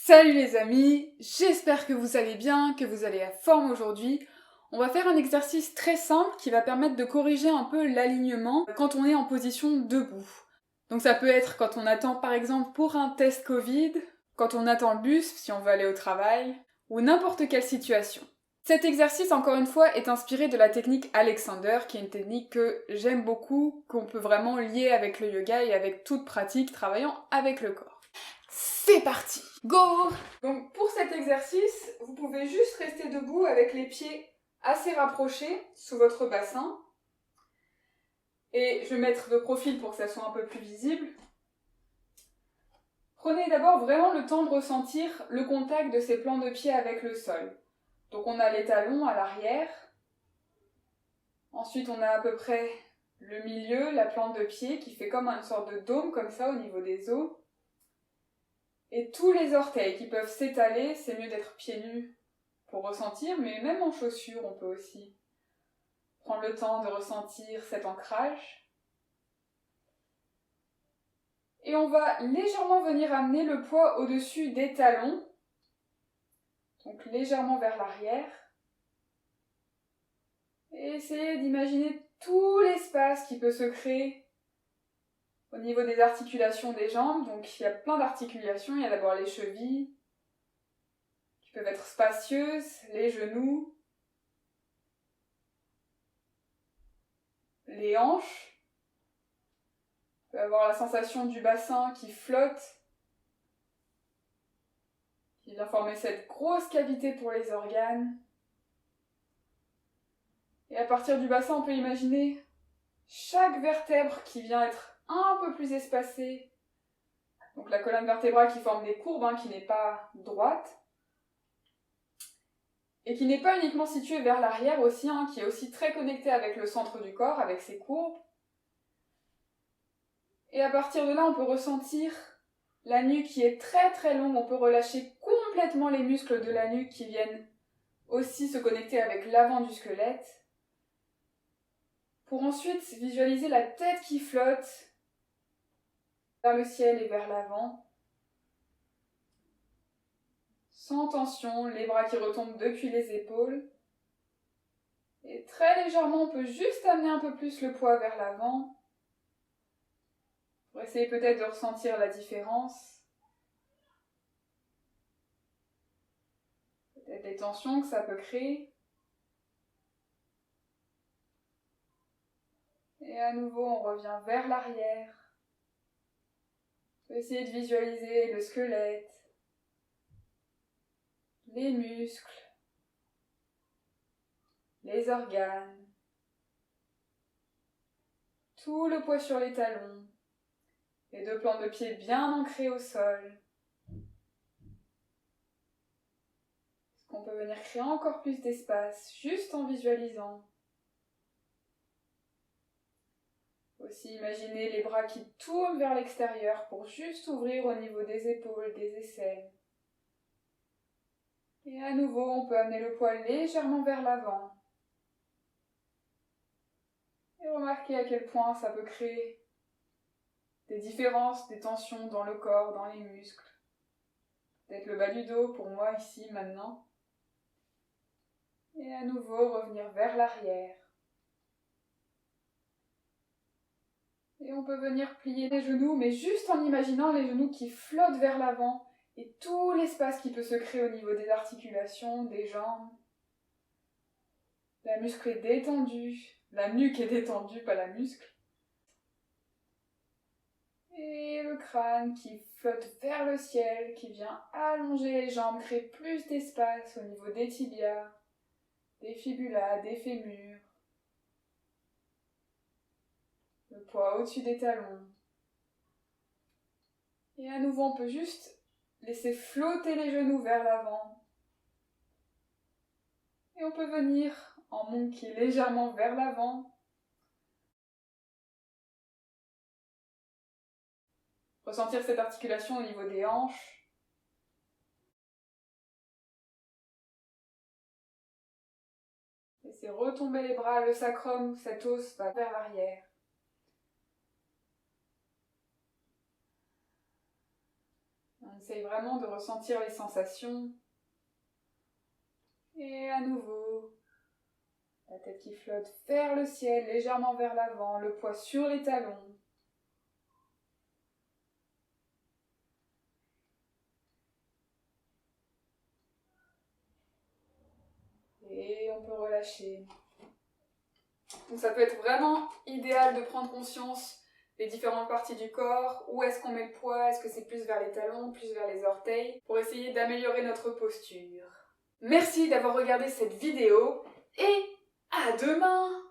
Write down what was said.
Salut les amis, j'espère que vous allez bien, que vous allez à forme aujourd'hui. On va faire un exercice très simple qui va permettre de corriger un peu l'alignement quand on est en position debout. Donc ça peut être quand on attend par exemple pour un test Covid, quand on attend le bus si on veut aller au travail, ou n'importe quelle situation. Cet exercice, encore une fois, est inspiré de la technique Alexander, qui est une technique que j'aime beaucoup, qu'on peut vraiment lier avec le yoga et avec toute pratique travaillant avec le corps. C'est parti! Go! Donc pour cet exercice, vous pouvez juste rester debout avec les pieds assez rapprochés sous votre bassin. Et je vais mettre de profil pour que ça soit un peu plus visible. Prenez d'abord vraiment le temps de ressentir le contact de ces plans de pied avec le sol. Donc on a les talons à l'arrière. Ensuite on a à peu près le milieu, la plante de pied qui fait comme une sorte de dôme comme ça au niveau des os. Et tous les orteils qui peuvent s'étaler, c'est mieux d'être pieds nus pour ressentir, mais même en chaussures on peut aussi prendre le temps de ressentir cet ancrage. Et on va légèrement venir amener le poids au-dessus des talons, donc légèrement vers l'arrière. Et essayez d'imaginer tout l'espace qui peut se créer au niveau des articulations des jambes. Donc il y a plein d'articulations, il y a d'abord les chevilles, qui peuvent être spacieuses, les genoux, les hanches. On peut avoir la sensation du bassin qui flotte, qui vient former cette grosse cavité pour les organes. Et à partir du bassin, on peut imaginer chaque vertèbre qui vient être un peu plus espacée. Donc la colonne vertébrale qui forme des courbes, qui n'est pas droite. Et qui n'est pas uniquement située vers l'arrière aussi, qui est aussi très connectée avec le centre du corps, avec ses courbes. Et à partir de là, on peut ressentir la nuque qui est très très longue. On peut relâcher complètement les muscles de la nuque qui viennent aussi se connecter avec l'avant du squelette. Pour ensuite visualiser la tête qui flotte vers le ciel et vers l'avant. Sans tension, les bras qui retombent depuis les épaules. Et très légèrement, on peut juste amener un peu plus le poids vers l'avant. Pour essayer peut-être de ressentir la différence. Peut-être les tensions que ça peut créer. Et à nouveau, on revient vers l'arrière. On peut essayer de visualiser le squelette, les muscles, les organes, tout le poids sur les talons, les deux plans de pied bien ancrés au sol. Est-ce qu'on peut venir créer encore plus d'espace juste en visualisant? Aussi imaginer les bras qui tournent vers l'extérieur pour juste ouvrir au niveau des épaules, des aisselles. Et à nouveau, on peut amener le poids légèrement vers l'avant. Et remarquez à quel point ça peut créer des différences, des tensions dans le corps, dans les muscles. Peut-être le bas du dos pour moi ici, maintenant. Et à nouveau, revenir vers l'arrière. Et on peut venir plier les genoux, mais juste en imaginant les genoux qui flottent vers l'avant et tout l'espace qui peut se créer au niveau des articulations, des jambes. La muscle est détendue, la nuque est détendue, pas la muscle. Et le crâne qui flotte vers le ciel, qui vient allonger les jambes, créer plus d'espace au niveau des tibias, des fibulas, des fémurs. Le poids au-dessus des talons. Et à nouveau, on peut juste laisser flotter les genoux vers l'avant. Et on peut venir en monkey légèrement vers l'avant. Ressentir cette articulation au niveau des hanches. Laissez retomber les bras, le sacrum, cet os va vers l'arrière. On On essaye vraiment de ressentir les sensations. Et à nouveau, la tête qui flotte vers le ciel, légèrement vers l'avant, le poids sur les talons. Et on peut relâcher. Donc ça peut être vraiment idéal de prendre conscience des différentes parties du corps, où est-ce qu'on met le poids, est-ce que c'est plus vers les talons, plus vers les orteils, pour essayer d'améliorer notre posture. Merci d'avoir regardé cette vidéo et à demain!